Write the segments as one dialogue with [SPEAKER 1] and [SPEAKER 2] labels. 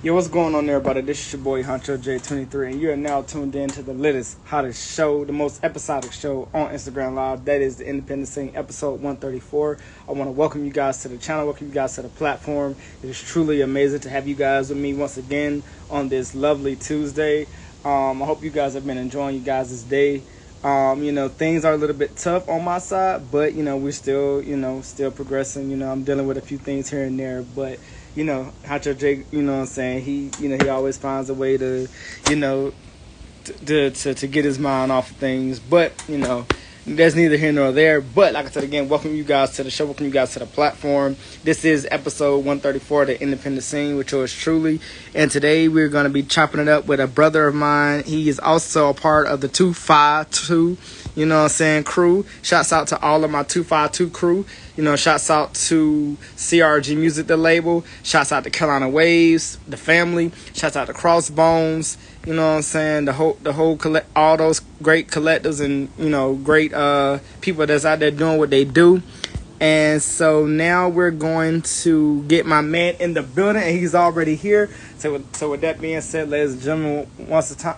[SPEAKER 1] Yo, what's going on there, everybody? This is your boy Honcho J23, and you are now tuned in to the latest, hottest show, the most episodic show on Instagram Live. That is the Independent Scene, episode 134. I want to welcome you guys to the channel, welcome you guys to the platform. It is truly amazing to have you guys with me once again on this lovely Tuesday. I hope you guys have been enjoying you guys' day. Things are a little bit tough on my side, but we're still, still progressing. I'm dealing with a few things here and there, but Hacho Jake, what I'm saying, he always finds a way to, you know, to get his mind off of things. But, that's neither here nor there. But like I said again, welcome you guys to the show, welcome you guys to the platform. This is episode 134 of the Independent Scene with yours truly. And today we're going to be chopping it up with a brother of mine. He is also a part of the 252, crew. Shouts out to all of my 252 crew. Shouts out to CRG Music, the label. Shouts out to Carolina Waves, the family. Shouts out to Crossbones. All those great collectives and, great people that's out there doing what they do. And so now we're going to get my man in the building, and he's already here. So with that being said, ladies and gentlemen,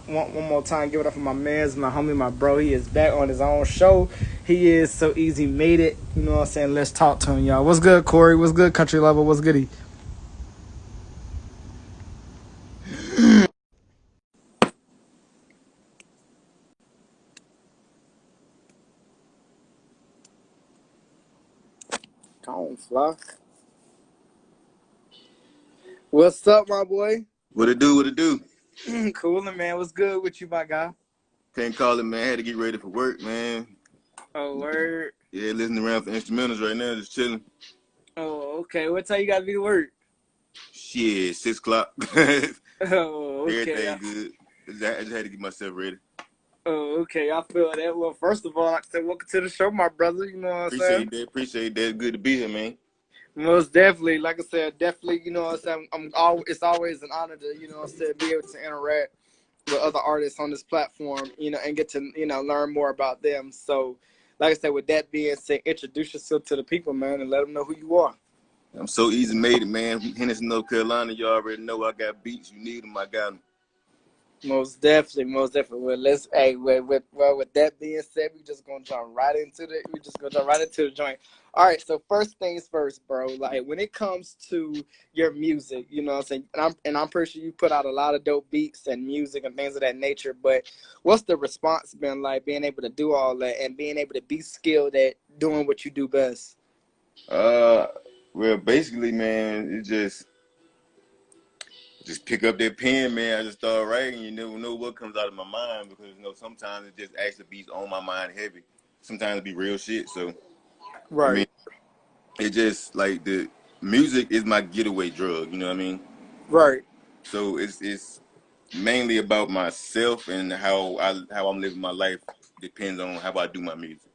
[SPEAKER 1] one more time, give it up for my man, my homie, my bro. He is back on his own show. He is So Easy Made It. Let's talk to him, y'all. What's good, Corey? What's good, Country Lover? What's goody? Come on, Fly. What's up, my boy?
[SPEAKER 2] What it do? What it do?
[SPEAKER 1] Coolin', man. What's good with you, my guy?
[SPEAKER 2] Can't call it, man. Had to get ready for work, man.
[SPEAKER 1] Oh, word.
[SPEAKER 2] Yeah, listening around for instrumentals right now, just chilling.
[SPEAKER 1] Oh, okay. What time you gotta be to work?
[SPEAKER 2] Shit, 6 o'clock.
[SPEAKER 1] Oh, okay.
[SPEAKER 2] Everything good. I just had to get myself ready.
[SPEAKER 1] Oh, okay. I feel that. Well, first of all, like I said, welcome to the show, my brother. You know what I'm saying?
[SPEAKER 2] Appreciate that. Good to be here, man.
[SPEAKER 1] Most definitely. Like I said, definitely, what I'm saying? It's always an honor to, what I'm saying, be able to interact with other artists on this platform, and get to, learn more about them. So, like I said, with that being said, introduce yourself to the people, man, and let them know who you are.
[SPEAKER 2] I'm So Easy Made It, man. Henderson, North Carolina. You already know I got beats. You need them, I got them.
[SPEAKER 1] Most definitely. Well, with that being said, we're just gonna jump right into the joint. All right. So first things first, bro. Like when it comes to your music, you know what I'm saying, and I'm pretty sure you put out a lot of dope beats and music and things of that nature. But what's the response been like, being able to do all that and being able to be skilled at doing what you do best?
[SPEAKER 2] Well, basically, man, it just pick up that pen, man. I just start writing. You never know what comes out of my mind because sometimes it just actually beats on my mind heavy. Sometimes it be real shit. So
[SPEAKER 1] Right.
[SPEAKER 2] I mean, it just like the music is my getaway drug. You know what I mean?
[SPEAKER 1] Right.
[SPEAKER 2] So it's mainly about myself and how I'm living my life depends on how I do my music.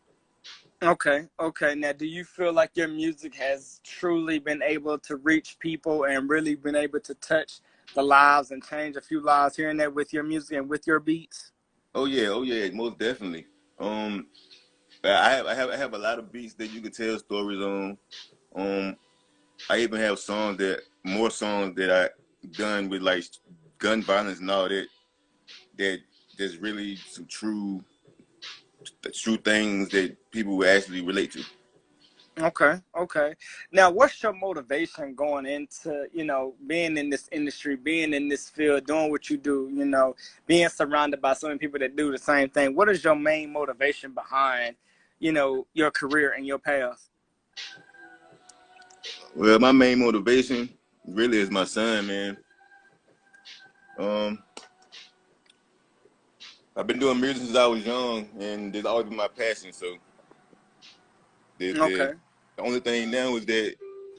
[SPEAKER 1] Okay. Now, do you feel like your music has truly been able to reach people and really been able to touch the lives and change a few lives here and there with your music and with your beats?
[SPEAKER 2] Oh yeah, most definitely. I have a lot of beats that you can tell stories on. I even have more songs that I done with like gun violence and all that. That there's really some true things that people will actually relate to.
[SPEAKER 1] Okay. Now, what's your motivation going into, being in this industry, being in this field, doing what you do, being surrounded by so many people that do the same thing? What is your main motivation behind, your career and your path?
[SPEAKER 2] Well, my main motivation really is my son, man. I've been doing music since I was young, and it's always been my passion. So the only thing now is that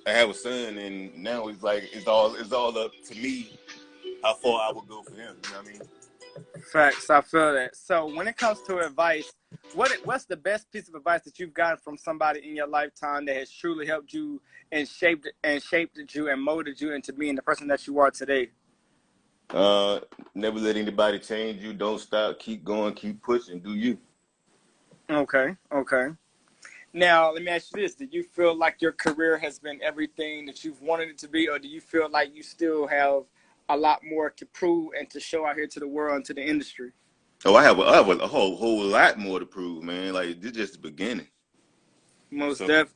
[SPEAKER 2] I have a son, and now it's all up to me how far I would go for him. You know what I mean?
[SPEAKER 1] Facts, I feel that. So when it comes to advice, what's the best piece of advice that you've gotten from somebody in your lifetime that has truly helped you and shaped you and molded you into being the person that you are today?
[SPEAKER 2] Never let anybody change you. Don't stop. Keep going. Keep pushing. Do you?
[SPEAKER 1] Okay. Now, let me ask you this. Do you feel like your career has been everything that you've wanted it to be, or do you feel like you still have a lot more to prove and to show out here to the world and to the industry?
[SPEAKER 2] Oh, I have a whole lot more to prove, man. Like this is just the beginning.
[SPEAKER 1] Most
[SPEAKER 2] So
[SPEAKER 1] definitely.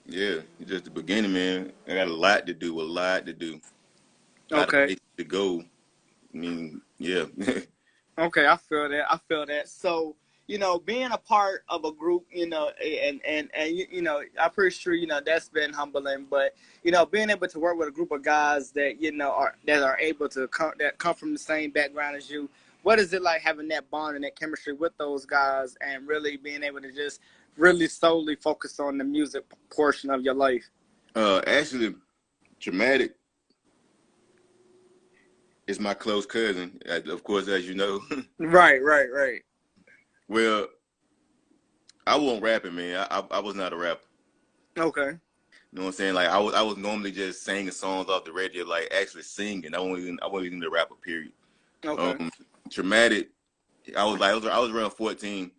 [SPEAKER 2] yeah, it's just the beginning, man. I got a lot to do, a lot to do, a lot of
[SPEAKER 1] Okay.
[SPEAKER 2] places to go. I mean, yeah.
[SPEAKER 1] Okay, I feel that. I feel that. So, being a part of a group, and I'm pretty sure that's been humbling. But being able to work with a group of guys that are able to come from the same background as you. What is it like having that bond and that chemistry with those guys, and really being able to just really solely focus on the music portion of your life?
[SPEAKER 2] Actually, Traumatic is my close cousin, of course, as you know.
[SPEAKER 1] Right, right, right.
[SPEAKER 2] Well, I wasn't rapping, man. I was not a rapper.
[SPEAKER 1] Okay.
[SPEAKER 2] You know what I'm saying? Like I was normally just singing songs off the radio, like actually singing. I wasn't even a rapper. Period.
[SPEAKER 1] Okay.
[SPEAKER 2] Um, Traumatic. I was around 14.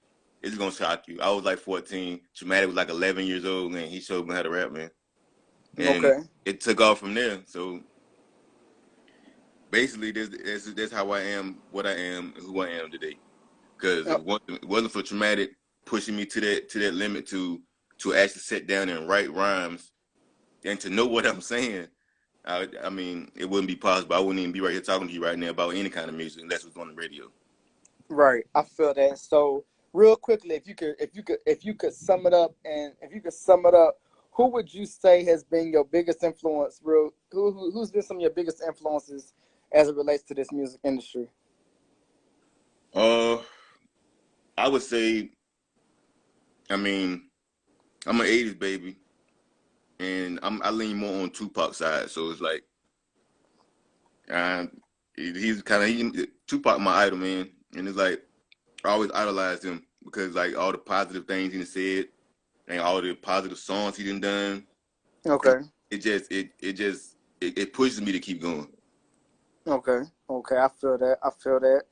[SPEAKER 2] It's gonna shock you. I was like 14. Traumatic was like 11 years old, and he showed me how to rap, man. And
[SPEAKER 1] Okay.
[SPEAKER 2] it took off from there. So basically, this how I am, what I am, and who I am today. Because
[SPEAKER 1] Uh,
[SPEAKER 2] it wasn't for Traumatic pushing me to that limit to actually sit down and write rhymes and to know what I'm saying. I mean, it wouldn't be possible. I wouldn't even be right here talking to you right now about any kind of music unless it was on the radio.
[SPEAKER 1] Right, I feel that. So, real quickly, if you could sum it up, and if you could sum it up, who would you say has been your biggest influence? Who's been some of your biggest influences as it relates to this music industry?
[SPEAKER 2] Uh, I would say, I mean, I'm an '80s baby, and I lean more on Tupac's side. So it's like, uh, he's kind of Tupac my idol, man, and it's like I always idolized him because like all the positive things he said and all the positive songs he done. It,
[SPEAKER 1] Okay,
[SPEAKER 2] it pushes me to keep going.
[SPEAKER 1] okay, okay. I feel that. I feel that.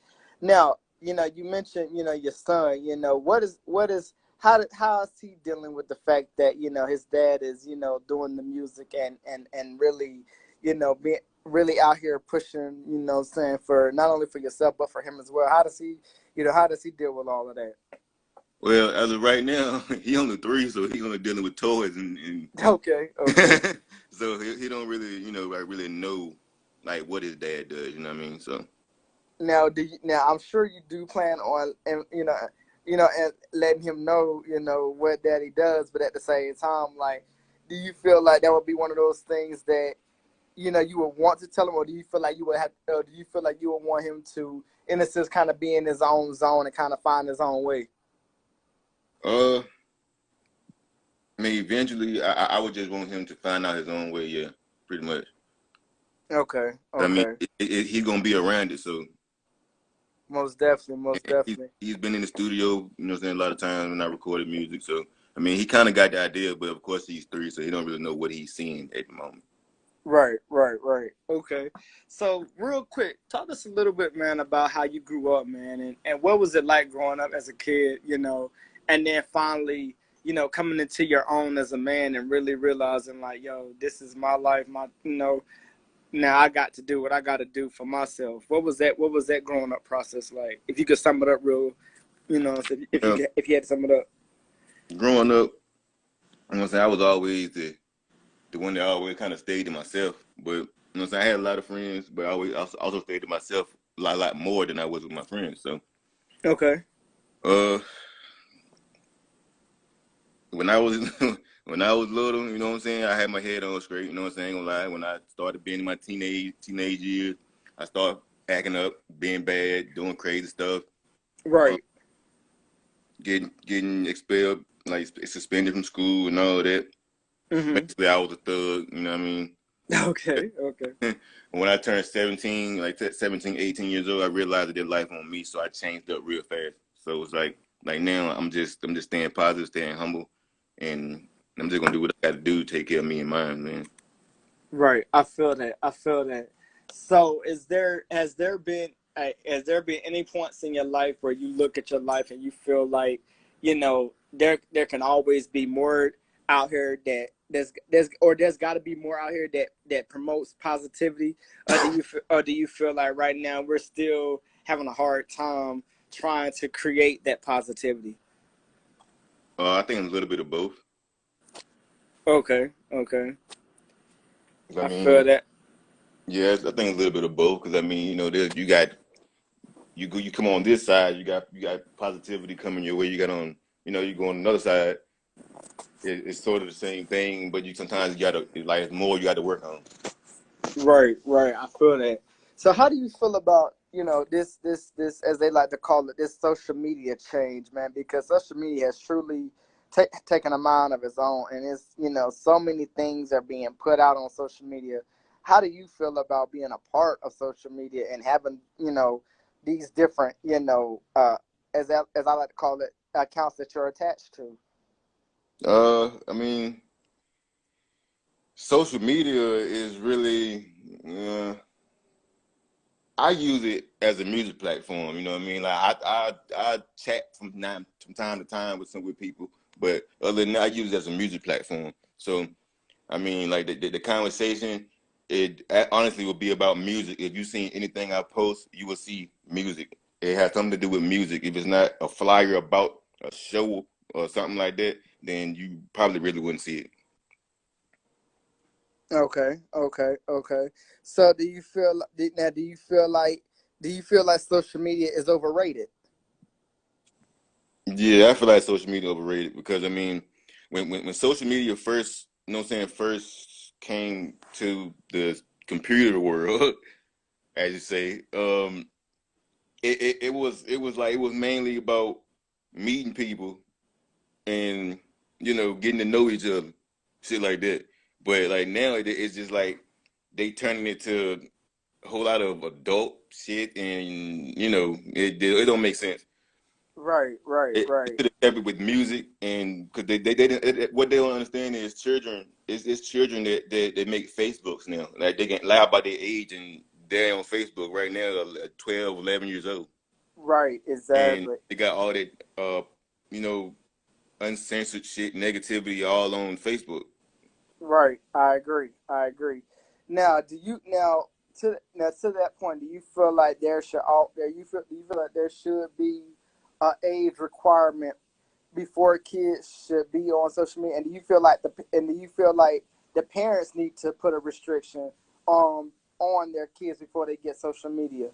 [SPEAKER 1] Now, you mentioned, your son. What is how is he dealing with the fact that his dad is doing the music and really being really out here pushing saying for not only for yourself but for him as well. How does he deal with all of that?
[SPEAKER 2] Well, as of right now, he only 3, so he's only dealing with toys and
[SPEAKER 1] Okay, okay.
[SPEAKER 2] so he don't really, like really know like what his dad does. You know what I mean? So
[SPEAKER 1] Now I'm sure you do plan on and and letting him know what daddy does, but at the same time, like, do you feel like that would be one of those things that you would want to tell him, or do you feel like you would have, or do you feel like you would want him to, in a sense, kind of be in his own zone and kind of find his own way?
[SPEAKER 2] I mean, eventually, I would just want him to find out his own way. Yeah, pretty much.
[SPEAKER 1] Okay,
[SPEAKER 2] I mean,
[SPEAKER 1] okay.
[SPEAKER 2] he's gonna be around it, so
[SPEAKER 1] Most definitely, most definitely.
[SPEAKER 2] he's been in the studio, what I'm saying, a lot of times when I recorded music. So I mean, he kind of got the idea, but of course he's 3, so he don't really know what he's seeing at the moment.
[SPEAKER 1] Right, right, right. Okay. So real quick, talk to us a little bit, man, about how you grew up, man, and what was it like growing up as a kid, and then finally, coming into your own as a man and really realizing like, yo, this is my life, now I got to do what I got to do for myself. What was that growing up process like? If you could sum it up real,
[SPEAKER 2] Yeah,
[SPEAKER 1] if you had to sum it up.
[SPEAKER 2] growing up, I'm gonna say I was always the one that always kind of stayed to myself. But what I'm saying, I had a lot of friends, but I always also stayed to myself lot more than I was with my friends. So
[SPEAKER 1] Okay.
[SPEAKER 2] uh, when I was when I was little, what I'm saying, I had my head on straight. You know what I'm saying? Ain't gonna lie. When I started being in my teenage years, I started acting up, being bad, doing crazy stuff, uh,
[SPEAKER 1] Right.
[SPEAKER 2] getting expelled, like suspended from school and all of that.
[SPEAKER 1] Mhm.
[SPEAKER 2] Basically, I was a thug. You know what I mean?
[SPEAKER 1] Okay. Okay.
[SPEAKER 2] When I turned 17, like 17, 18 years old, I realized I did life on me, so I changed up real fast. So it's like now I'm just staying positive, staying humble, and I'm just gonna do what I got to do to take care of me and mine, man.
[SPEAKER 1] Right. I feel that. I feel that. So, has there been any points in your life where you look at your life and you feel like, there can always be more out here that there's got to be more out here that promotes positivity, or do you feel like right now we're still having a hard time trying to create that positivity?
[SPEAKER 2] I think a little bit of both.
[SPEAKER 1] Okay, okay,
[SPEAKER 2] 'Cause I
[SPEAKER 1] I
[SPEAKER 2] mean,
[SPEAKER 1] feel that.
[SPEAKER 2] yeah, I think a little bit of both. Because I mean, there's you got you come on this side, you got positivity coming your way. You got on, you go on another side. It's sort of the same thing, but you sometimes you gotta like it's more you got to work on.
[SPEAKER 1] Right, right. I feel that. So, how do you feel about this as they like to call it, this social media change, man? Because social media has truly taken a mind of its own, and it's so many things are being put out on social media. How do you feel about being a part of social media and having these different as I like to call it, accounts that you're attached to?
[SPEAKER 2] I mean, social media is really. I use it as a music platform. You know what I mean? Like I chat from time to time with people, but other than that, I use it as a music platform. So I mean, like the conversation, it honestly will be about music. If you seen anything I post, you will see music. It has something to do with music. If it's not a flyer about a show or something like that, then you probably really wouldn't see it.
[SPEAKER 1] Okay, okay, okay. So do you feel now? Do you feel like social media is overrated?
[SPEAKER 2] Yeah, I feel like social media overrated because I mean, when social media first, first came to the computer world, as you say, it was mainly about meeting people and getting to know each other, shit like that. But like now, it's just like they turning it to a whole lot of adult shit, and it don't make sense.
[SPEAKER 1] Right, right,
[SPEAKER 2] It
[SPEAKER 1] right,
[SPEAKER 2] should have kept it with music, and because they didn't what they don't understand is children it's children that make Facebooks now, like they get lie about their age, and they're on Facebook right now at 12, 11 years old,
[SPEAKER 1] right.
[SPEAKER 2] and
[SPEAKER 1] Exactly.
[SPEAKER 2] they got all that you know uncensored shit, negativity all on Facebook.
[SPEAKER 1] Right. I agree. I agree. Now, to that point, do you feel like there should all there you feel do you feel like there should be a age requirement before kids should be on social media, and do you feel like the parents need to put a restriction on their kids before they get social media?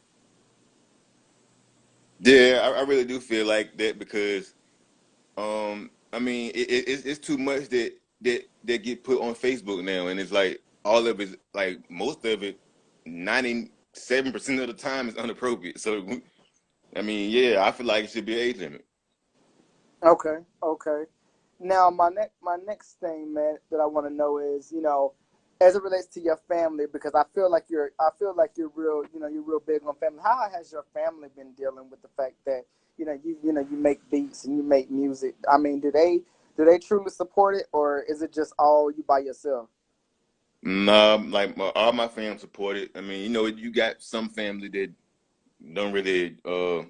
[SPEAKER 2] Yeah, I really do feel like that because I mean, it's too much that get put on Facebook now, and it's like all of it, like most of it, 97% of the time is inappropriate. So, I mean, yeah, I feel like it should be an age limit.
[SPEAKER 1] Okay, okay. Now my next thing, man, that I want to know is, as it relates to your family, because I feel like you're real, you're real big on family. How has your family been dealing with the fact that you make beats and you make music? I mean, do they truly support it, or is it just all you by yourself?
[SPEAKER 2] Nah, like all my fam supported. I mean, you got some family that don't really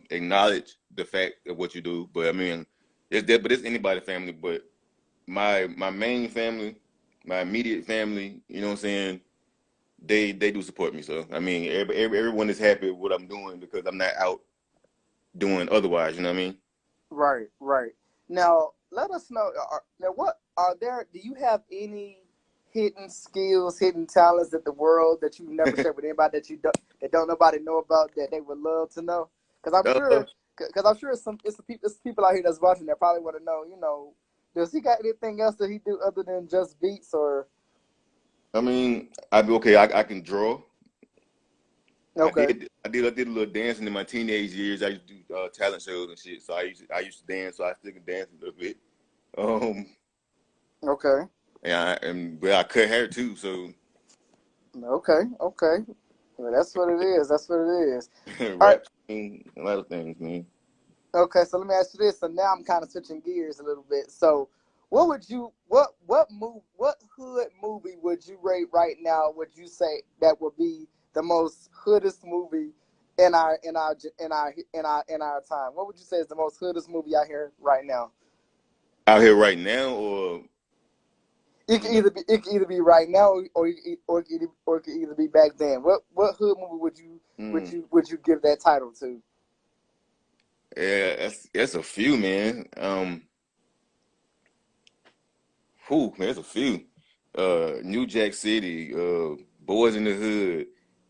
[SPEAKER 2] acknowledge the fact of what you do, but I mean, it's anybody family, but my main family, my immediate family, you know what I'm saying? They do support me. So I mean, everyone is happy with what I'm doing because I'm not out doing otherwise. You know what I mean?
[SPEAKER 1] Right, right. Now, let us know. Now, what are there? Do you have any hidden skills, hidden talents that the world that you've never shared with anybody that don't nobody know about that they would love to know? Because I'm
[SPEAKER 2] Uh,
[SPEAKER 1] sure, because I'm sure it's some people out here that's watching that probably want to know. Does he got anything else that he do other than just beats or?
[SPEAKER 2] I mean, I'd be okay. I can draw. I
[SPEAKER 1] Okay,
[SPEAKER 2] did. I did a little dancing in my teenage years. I used to do talent shows and shit. So I used to dance. So I still can dance a little bit. Um,
[SPEAKER 1] okay,
[SPEAKER 2] and well, I cut hair too. So
[SPEAKER 1] okay, okay. Well, that's what it is. That's what it is. All right.
[SPEAKER 2] rap, sing, a lot of things, man.
[SPEAKER 1] Okay, so let me ask you this. So now I'm kind of switching gears a little bit. So, what hood movie would you rate right now? Would you say that would be the most hoodest movie in our time? What would you say is the most hoodest movie out here right now?
[SPEAKER 2] Out here right now, or You know,
[SPEAKER 1] it can either be right now or it can either be back then. What hood movie
[SPEAKER 2] mm.
[SPEAKER 1] would you give that title to?
[SPEAKER 2] Yeah, that's a few, man. Whew, man, there's a few. New Jack City, Boys in the Hood,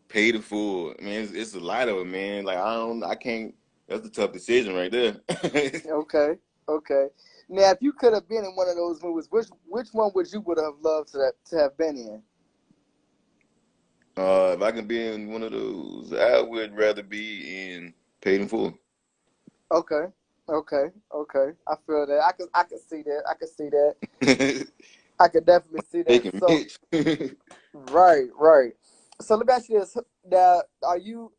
[SPEAKER 2] Paid in Full. Man, it's a lot of it, man. Like I can't. That's a tough decision right there.
[SPEAKER 1] Okay, okay. Now, if you could have been in one of those movies, which one would have loved to have been in?
[SPEAKER 2] If I can be in one of those, I would rather be in Paid in Full.
[SPEAKER 1] Okay, okay, okay. I feel that. I can see that. I can see that. I could definitely see that.
[SPEAKER 2] Making
[SPEAKER 1] So
[SPEAKER 2] Mitch.
[SPEAKER 1] right, right. So let me ask you this: now, are you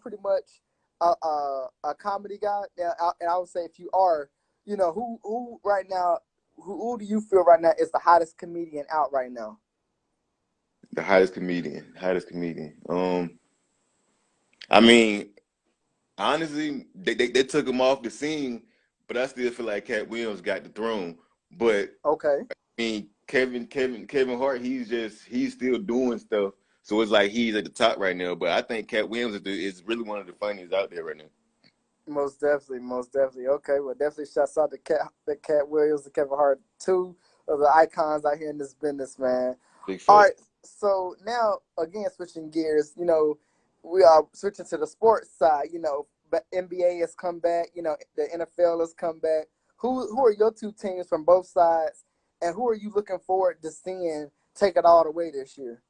[SPEAKER 1] pretty much a comedy guy? Now, and I would say if you are, who right now, who do you feel right now is the hottest comedian out right now?
[SPEAKER 2] The hottest comedian. Hottest comedian. I mean, honestly, they took him off the scene, but I still feel like Cat Williams got the throne. But
[SPEAKER 1] Okay,
[SPEAKER 2] I mean, Kevin Hart, he's still doing stuff. So it's like he's at the top right now. But I think Cat Williams is really one of the funniest out there right now.
[SPEAKER 1] most definitely, most definitely. Okay, well, definitely shouts out to Cat Williams, and Kevin Hart, two of the icons out here in this business, man.
[SPEAKER 2] Big
[SPEAKER 1] All
[SPEAKER 2] fact.
[SPEAKER 1] right, so now again, switching gears, we are switching to the sports side. But NBA has come back. The NFL has come back. Who are your two teams from both sides, and who are you looking forward to seeing take it all the way this year?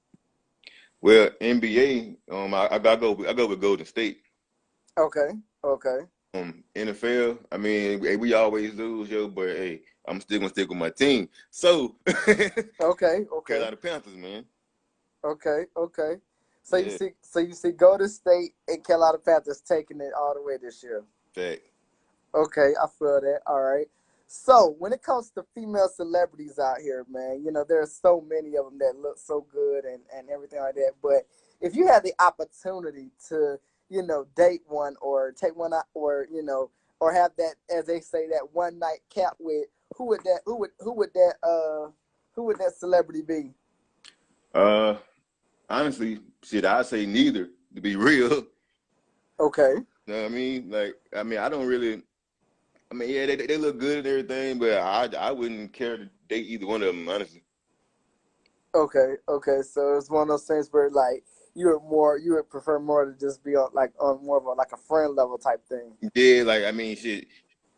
[SPEAKER 2] Well, NBA, I go with Golden State.
[SPEAKER 1] Okay, okay,
[SPEAKER 2] NFL, I mean, hey, we always lose, yo, but hey, I'm still gonna stick with my team. So,
[SPEAKER 1] okay, okay.
[SPEAKER 2] Carolina Panthers, man.
[SPEAKER 1] Okay, okay.
[SPEAKER 2] Yeah,
[SPEAKER 1] So you see Golden State and Carolina Panthers taking it all the way this year.
[SPEAKER 2] fact.
[SPEAKER 1] Okay, I feel that. All right. So when it comes to female celebrities out here, man, there's so many of them that look so good and everything like that. But if you had the opportunity to, date one or take one out or have that, as they say, that one night cap with, who would that celebrity be?
[SPEAKER 2] Uh, Honestly, shit, I say neither. To be real,
[SPEAKER 1] Okay.
[SPEAKER 2] you know what I mean? Like, I mean, I don't really. I mean, yeah, they look good and everything, but I wouldn't care to date either one of them, honestly.
[SPEAKER 1] Okay, okay. So it's one of those things where like you would prefer more to just be on more of a friend level type thing.
[SPEAKER 2] Yeah, like I mean, shit,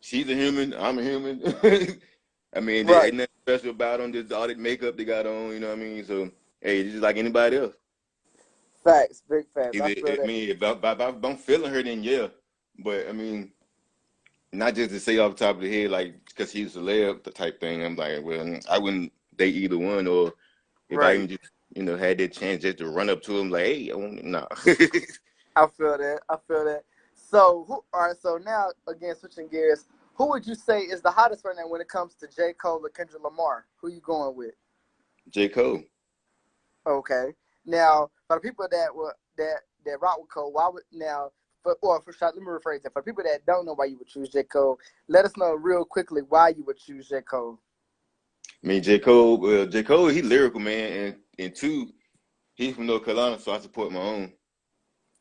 [SPEAKER 2] she's a human, I'm a human. I mean, there
[SPEAKER 1] Right.
[SPEAKER 2] ain't nothing special about them. Just all that makeup they got on, you know what I mean? So, hey, it's just like anybody else.
[SPEAKER 1] Facts, big facts. I
[SPEAKER 2] Either,
[SPEAKER 1] feel
[SPEAKER 2] I
[SPEAKER 1] that.
[SPEAKER 2] mean, if I'm feeling her, then yeah. But I mean, not just to say off the top of the head, like because she's a celeb, the type thing. I'm like, well, I wouldn't date either one, or if I
[SPEAKER 1] Right.
[SPEAKER 2] even just, had that chance just to run up to him, like, hey, I want, nah.
[SPEAKER 1] I feel that. I feel that. So all right. So now again, switching gears, who would you say is the hottest right now when it comes to J. Cole or Kendrick Lamar? Who you going with?
[SPEAKER 2] J. Cole.
[SPEAKER 1] Okay. Now, for the people that rock with Cole, why would now for shot? Let me rephrase that. For people that don't know why you would choose J. Cole, let us know real quickly why you would choose J. Cole.
[SPEAKER 2] I mean, J. Cole, J. Cole, he lyrical, man, and two, he's from North Carolina, so I support my own.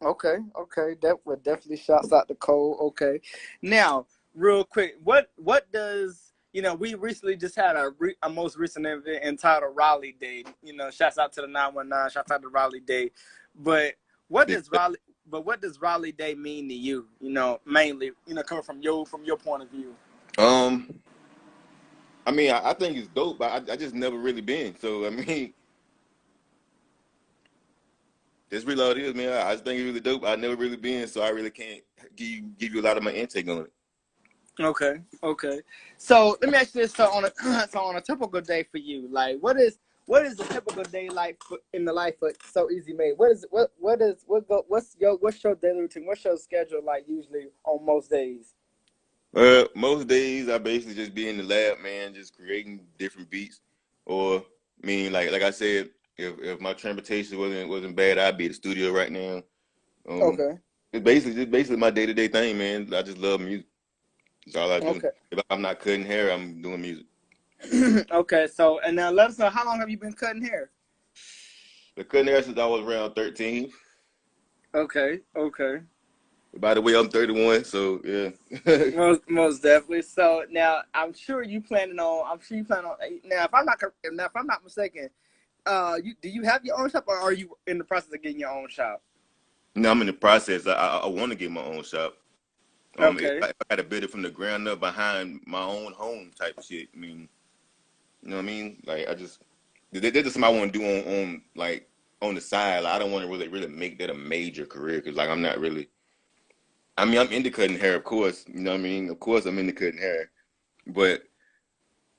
[SPEAKER 1] Okay, okay, that would definitely shouts out to Cole. Okay, now real quick, what does we recently just had a most recent event entitled Raleigh Day. Shouts out to the 919. Shouts out to Raleigh Day, but what
[SPEAKER 2] Big
[SPEAKER 1] does Raleigh what does Raleigh Day mean to you? Mainly coming from your point of view.
[SPEAKER 2] um, I mean, I think it's dope, but I just never really been. So I mean, that's really all it is, man. I just think it's really dope. I never really been, so I really can't give you a lot of my intake on it.
[SPEAKER 1] Okay, okay. So let me ask you this: so on a so on a typical day for you, like what is a typical day like in the life of So Easy Made? What's your daily routine? What's your schedule like usually on most days?
[SPEAKER 2] Most days I basically just be in the lab, man, just creating different beats. Or I mean, like I said, if my transportation wasn't bad, I'd be at the studio right now. Um,
[SPEAKER 1] Okay,
[SPEAKER 2] it's basically my day-to-day thing, man. I just love music. That's all I do.
[SPEAKER 1] okay,
[SPEAKER 2] If I'm not cutting hair, I'm doing music.
[SPEAKER 1] Okay, so and now let us know, how long have you been cutting hair?
[SPEAKER 2] The cutting hair since I was around 13.
[SPEAKER 1] Okay, okay.
[SPEAKER 2] By the way, I'm 31, so yeah.
[SPEAKER 1] Most definitely. So now I'm sure you planning on. I'm sure you plan on. Now, if I'm not mistaken, do you have your own shop, or are you in the process of getting your own shop?
[SPEAKER 2] No, I'm in the process. I want to get my own shop.
[SPEAKER 1] Okay.
[SPEAKER 2] If I got to build it from the ground up behind my own home type of shit. I mean, you know what I mean? Like I just that's just something I want to do on like on the side. Like, I don't want to really make that a major career because like I'm not really. I mean, I'm into cutting hair, of course. You know what I mean? Of course, I'm into cutting hair, but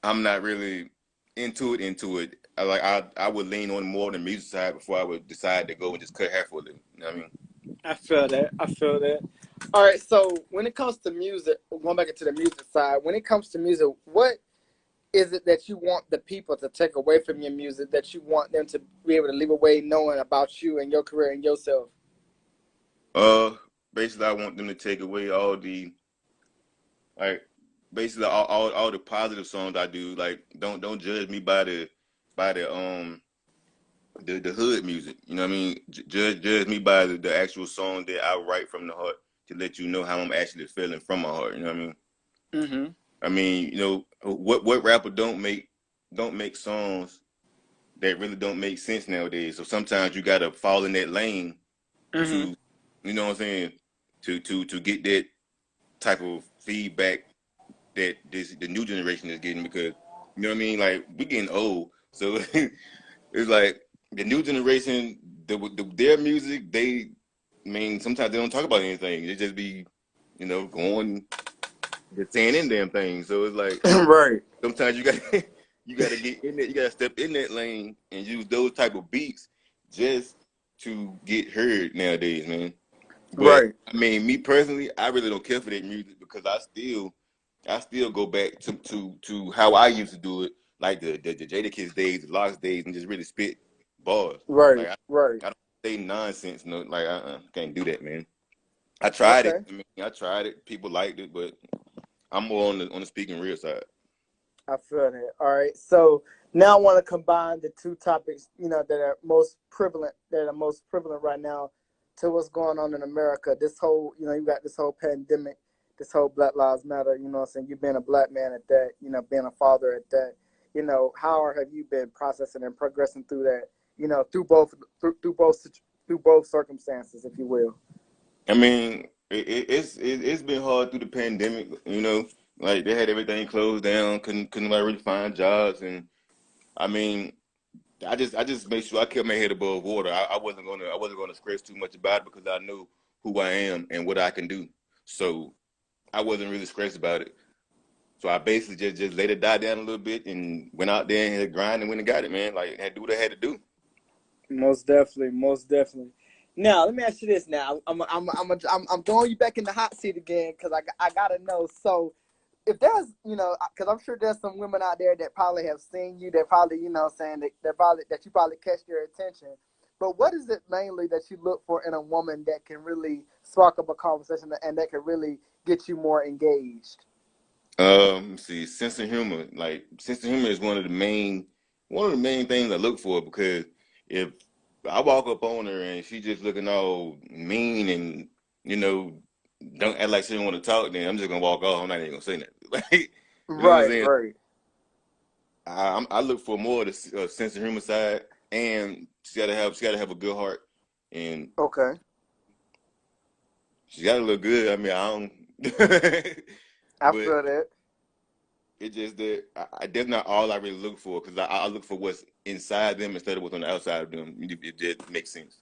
[SPEAKER 2] I'm not really into it. I would lean on more on the music side before I would decide to go and just cut hair for a living. You know what I mean?
[SPEAKER 1] I feel that. I feel that. All right. So when it comes to music, going back into the music side, when it comes to music, what is it that you want the people to take away from your music, that you want them to be able to leave away knowing about you and your career and yourself?
[SPEAKER 2] Uh, Basically, I want them to take away all the like, basically all the positive songs I do. Like, don't judge me by the hood music. You know what I mean? Judge me by the actual song that I write from the heart to let you know how I'm actually feeling from my heart. You know what I mean?
[SPEAKER 1] Mm-hmm.
[SPEAKER 2] I mean, you know, what rapper don't make songs that really don't make sense nowadays. So sometimes you gotta fall in that lane
[SPEAKER 1] Mm-hmm.
[SPEAKER 2] to, you know what I'm saying, to get that type of feedback that the new generation is getting because you know what I mean. Like we getting old, so it's like the new generation, their music. I mean, sometimes they don't talk about anything. They just be, going just saying in damn things. So it's like
[SPEAKER 1] Right.
[SPEAKER 2] sometimes you got you got to get in there. You got to step in that lane and use those type of beats just to get heard nowadays, man. But
[SPEAKER 1] Right.
[SPEAKER 2] I mean, me personally, I really don't care for that music because I still go back to how I used to do it, like the Jadakiss days, the Locks days, and just really spit bars.
[SPEAKER 1] Right.
[SPEAKER 2] Like
[SPEAKER 1] Right.
[SPEAKER 2] I don't say nonsense. No, like can't do that, man. I tried it.
[SPEAKER 1] Okay.
[SPEAKER 2] I mean, I tried it. People liked it, but I'm more on the speaking real side.
[SPEAKER 1] I feel that. All right. So now I want to combine the two topics, that are most prevalent right now to what's going on in America. This whole, you got this whole pandemic, this whole Black Lives Matter, what I'm saying? You being a black man at that, being a father at that, how have you been processing and progressing through that, through both circumstances, if you will?
[SPEAKER 2] I mean, it's been hard through the pandemic. Like they had everything closed down, couldn't like really find jobs, and I mean, I just made sure I kept my head above water. I wasn't gonna stress too much about it because I knew who I am and what I can do. So I wasn't really stressed about it. So I basically just let it die down a little bit and went out there and had to grind and went and got it, man. Like had to do what I had to do.
[SPEAKER 1] Most definitely, most definitely. Now, let me ask you this. Now, I'm throwing you back in the hot seat again because I gotta know. So, if there's, because I'm sure there's some women out there that probably have seen you, that probably, saying that you probably catch their attention. But what is it mainly that you look for in a woman that can really spark up a conversation and that can really get you more engaged?
[SPEAKER 2] See, sense of humor. Like sense of humor is one of the main things I look for because if I walk up on her and she just looking all mean and you know don't act like she don't want to talk, then I'm just gonna walk off. I'm not even gonna say nothing. Like you know what I'm
[SPEAKER 1] Right,
[SPEAKER 2] saying?
[SPEAKER 1] right.
[SPEAKER 2] I look for more of the sense of humor side, and she gotta have a good heart, and
[SPEAKER 1] Okay,
[SPEAKER 2] she gotta look good. I mean, I don't,
[SPEAKER 1] I
[SPEAKER 2] but
[SPEAKER 1] feel that.
[SPEAKER 2] it's just that that's not all I really look for because I look for what's inside them instead of what's on the outside of them. It just makes sense.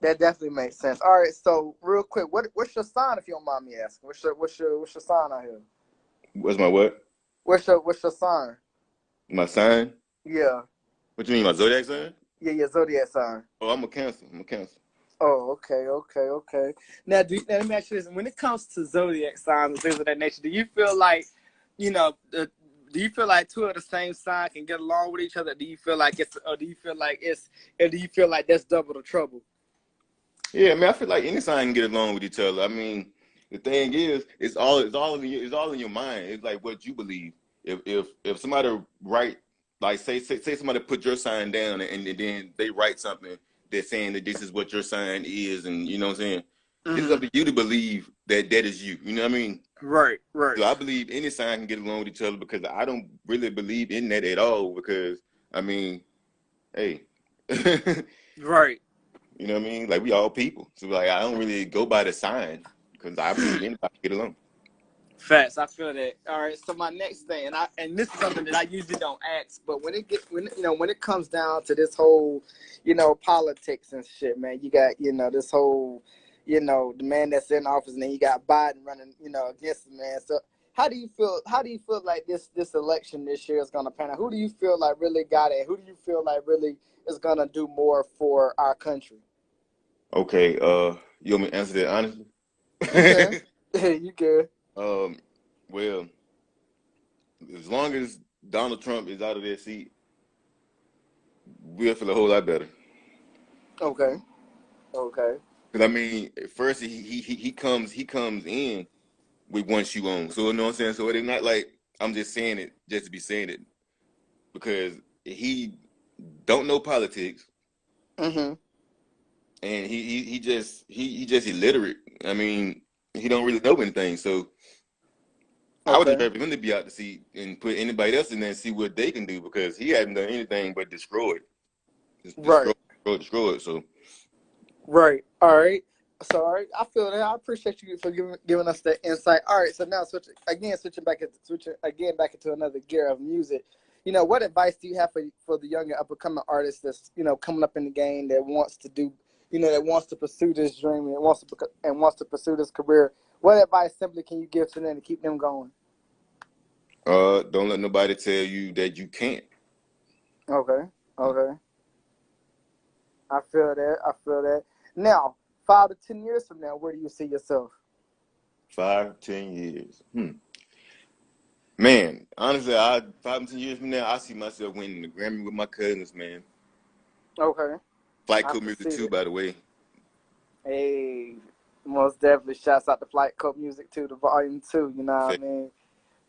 [SPEAKER 1] That definitely makes sense. All right, so real quick, what's your sign if you don't mind me asking? What's your sign out here?
[SPEAKER 2] What's my what?
[SPEAKER 1] What's your sign?
[SPEAKER 2] My sign?
[SPEAKER 1] Yeah,
[SPEAKER 2] What you mean, my zodiac sign?
[SPEAKER 1] yeah, your zodiac sign.
[SPEAKER 2] Oh, I'm a Cancer. I'm a Cancer.
[SPEAKER 1] Oh, okay, okay, okay. Now let me ask you this: when it comes to zodiac signs and things of that nature, do you feel like, you know, uh, do you feel like two of the same sign can get along with each other? Do you feel like or do you feel like that's double the trouble?
[SPEAKER 2] Yeah, I mean, I feel like any sign can get along with each other. I mean, the thing is, it's all in your mind. It's like what you believe. if somebody write like say somebody put your sign down and then they write something that's saying that this is what your sign is, and you know what I'm saying, it's up to you to believe that that is you. You know what I mean?
[SPEAKER 1] Right, right,
[SPEAKER 2] So I believe any sign can get along with each other because I don't really believe in that at all. Because I mean, hey,
[SPEAKER 1] right.
[SPEAKER 2] you know what I mean? Like we all people, so like I don't really go by the sign because I believe anybody can get along.
[SPEAKER 1] Facts, I feel that. All right, so my next thing, and this is something that I usually don't ask, but when it comes down to this whole, politics and shit, man, you got this whole, the man that's in office, and then you got Biden running, against the man. So how do you feel? How do you feel like this election this year is gonna pan out? Who do you feel like really got it? Who do you feel like really is gonna do more for our country?
[SPEAKER 2] Okay, you want me to answer that
[SPEAKER 1] You can,
[SPEAKER 2] honestly?
[SPEAKER 1] you can.
[SPEAKER 2] um, well, as long as Donald Trump is out of that seat, we'll feel a whole lot better.
[SPEAKER 1] Okay, okay.
[SPEAKER 2] Because I mean, at first he comes in with one shoe on, so you know what I'm saying. So it's not like I'm just saying it just to be saying it because he don't know politics
[SPEAKER 1] Mm-hmm.
[SPEAKER 2] and he just illiterate. I mean, he don't really know anything. So I would just
[SPEAKER 1] Okay.
[SPEAKER 2] rather him to be out the seat and put anybody else in there and see what they can do because he hasn't done anything but destroy it, just
[SPEAKER 1] Right.
[SPEAKER 2] destroy it. So
[SPEAKER 1] Right. All right. So, all right, I feel that. I appreciate you for giving us that insight. All right. So now switching again back into another gear of music. What advice do you have for the younger up and coming artist that's coming up in the game that wants to do, that wants to pursue this dream and wants to pursue this career? What advice simply can you give to them to keep them going?
[SPEAKER 2] don't let nobody tell you that you can't.
[SPEAKER 1] Okay. Okay. I feel that. I feel that. Now, 5 to 10 years from now, where do you see yourself?
[SPEAKER 2] 5, 10 years. Man, honestly, 5 to 10 years from now, I see myself winning the Grammy with my cousins, man.
[SPEAKER 1] Okay.
[SPEAKER 2] Flight
[SPEAKER 1] I
[SPEAKER 2] Code
[SPEAKER 1] can
[SPEAKER 2] Music
[SPEAKER 1] see
[SPEAKER 2] too,
[SPEAKER 1] that.
[SPEAKER 2] by the way.
[SPEAKER 1] Hey, most definitely. Shouts out to Flight Cope Music too, the Volume 2. You know what I mean?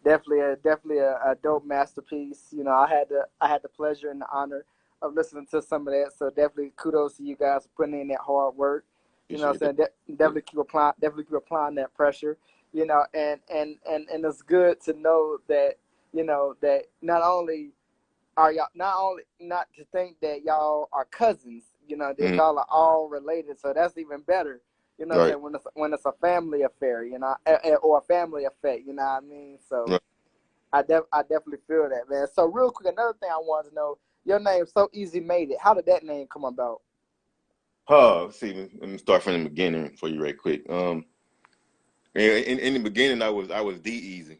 [SPEAKER 1] Definitely a dope masterpiece. I had the pleasure and the honor of listening to some of that. So definitely kudos to you guys for putting in that hard work. You know what
[SPEAKER 2] Appreciate that.
[SPEAKER 1] I'm saying? Definitely keep applying that pressure. And it's good to know that that not only not to think that y'all are cousins, that
[SPEAKER 2] Hmm.
[SPEAKER 1] y'all are all related. So that's even better. You know what I'm
[SPEAKER 2] Right,
[SPEAKER 1] saying? When it's a family affair, or a family effect, you know what I mean? So
[SPEAKER 2] right.
[SPEAKER 1] I definitely feel that, man. So real quick, another thing I wanted to know, your name So Easy Made It. How did that name come about?
[SPEAKER 2] See, let me start from the beginning for you, right quick. In the beginning, I was D Easy.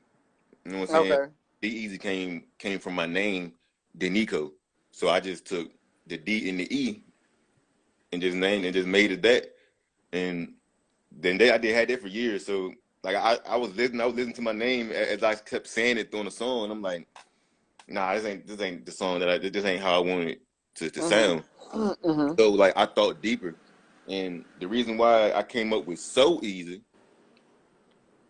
[SPEAKER 2] You know what I'm saying?
[SPEAKER 1] Okay.
[SPEAKER 2] D Easy came from my name, Denico. So I just took the D and the E and just named and just made it that. And then I did had that for years. So like I was listening to my name as I kept saying it during the song. I'm like, nah, this ain't the song this ain't how I want it to
[SPEAKER 1] Mhm.
[SPEAKER 2] sound.
[SPEAKER 1] Mhm.
[SPEAKER 2] So like I thought deeper. And the reason why I came up with So Easy,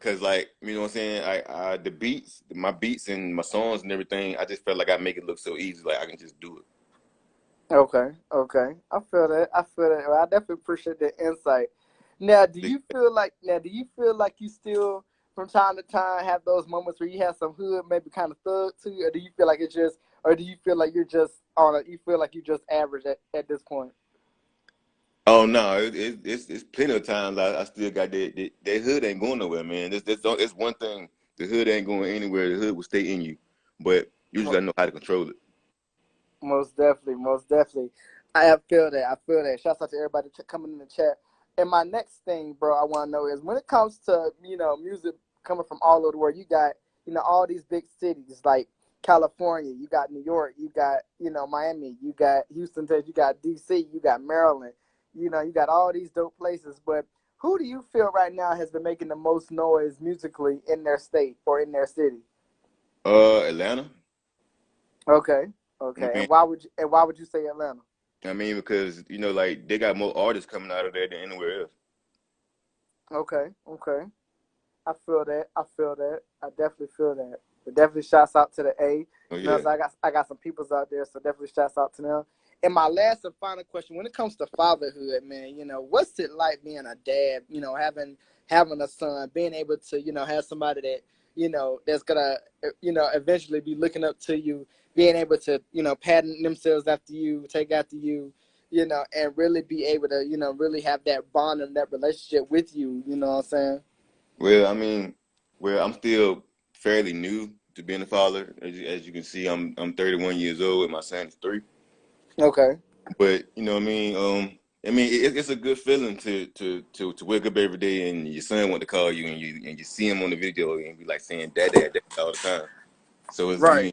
[SPEAKER 2] cause like, you know what I'm saying, the beats, my beats and my songs and everything, I just felt like I make it look so easy, like I can just do it.
[SPEAKER 1] Okay. Okay. I feel that. I feel that. Well, I definitely appreciate the insight. Now, do you feel like you still from time to time have those moments where you have some hood maybe kind of thug to you, or do you feel like you're just on a you feel like you're just average at this point?
[SPEAKER 2] Oh no, it's plenty of times I still got that hood ain't going nowhere, man. It's one thing. The hood ain't going anywhere. The hood will stay in you, but you just gotta know how to control it.
[SPEAKER 1] Most definitely, most definitely. I feel that. I feel that. Shouts out to everybody coming in the chat. And my next thing, bro, I want to know is when it comes to music coming from all over the world, you got all these big cities like California, you got New York, you got Miami, you got Houston, Texas, you got DC, you got Maryland. You got all these dope places. But who do you feel right now has been making the most noise musically in their state or in their city?
[SPEAKER 2] Atlanta.
[SPEAKER 1] Okay,
[SPEAKER 2] I
[SPEAKER 1] okay.
[SPEAKER 2] mean,
[SPEAKER 1] And why would you say Atlanta?
[SPEAKER 2] because like they got more artists coming out of there than anywhere else.
[SPEAKER 1] Okay, okay. I feel that. I feel that. I definitely feel that. But definitely shouts out to the A.
[SPEAKER 2] Oh
[SPEAKER 1] You know,
[SPEAKER 2] yeah.
[SPEAKER 1] so I got some peoples out there, so definitely shouts out to them. And my last and final question, when it comes to fatherhood, man, you know, what's it like being a dad? You know, having a son, being able to, you know, have somebody that, you know, that's gonna, you know, eventually be looking up to you, being able to, you know, pattern themselves after you, take after you, you know, and really be able to, you know, really have that bond and that relationship with you. You know what I'm saying?
[SPEAKER 2] Well, I mean, I'm still fairly new to being a father. As you can see, I'm 31 years old and my son is 3.
[SPEAKER 1] Okay.
[SPEAKER 2] But you know what I mean? It's a good feeling to wake up every day and your son want to call you and you see him on the video and be like saying dad all the time. So it's
[SPEAKER 1] Right.
[SPEAKER 2] you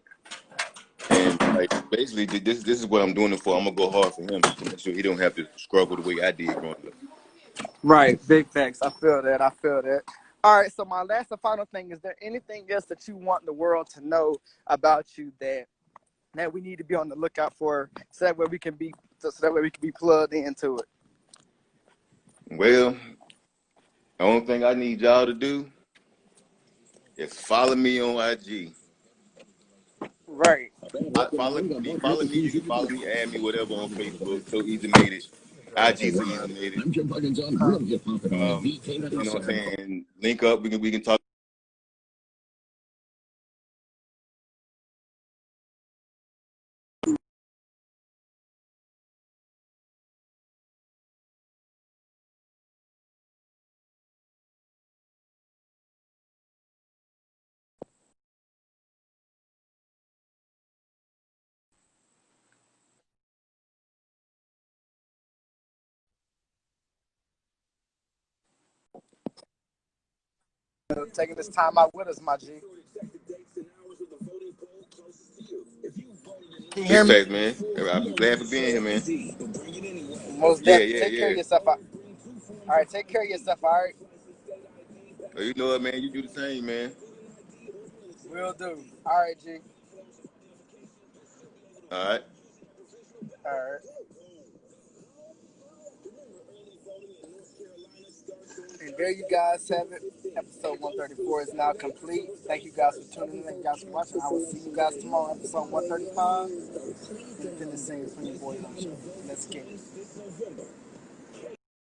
[SPEAKER 2] and like basically this is what I'm doing it for. I'm gonna go hard for him to make sure he don't have to struggle the way I did growing up.
[SPEAKER 1] Right, big facts. I feel that. I feel that. All right, so my last and final thing, is there anything else that you want the world to know about you that we need to be on the lookout for, so that way we can be plugged into it?
[SPEAKER 2] Well, the only thing I need y'all to do is follow me on IG.
[SPEAKER 1] Right.
[SPEAKER 2] Follow me. You can follow me, add me, whatever on Facebook. So easy made it. IG so easy made it. You know what I'm saying? Link up. We can talk.
[SPEAKER 1] Taking this time out with us, my G. Can you
[SPEAKER 2] Big
[SPEAKER 1] hear me?
[SPEAKER 2] facts, man. I'm glad for being here, man.
[SPEAKER 1] Most
[SPEAKER 2] Yeah,
[SPEAKER 1] definitely.
[SPEAKER 2] yeah,
[SPEAKER 1] Take care of
[SPEAKER 2] yeah.
[SPEAKER 1] yourself. All right, take care of yourself. All right,
[SPEAKER 2] Oh, you know what, man? You do the same, man.
[SPEAKER 1] will do. All right, G.
[SPEAKER 2] All right.
[SPEAKER 1] All right. And there you guys have it. Episode 134 is now complete. Thank you guys for tuning in. Thank you guys for watching. I will see you guys tomorrow, episode 135. Independent Scenes from your boy Huncho. Let's get it.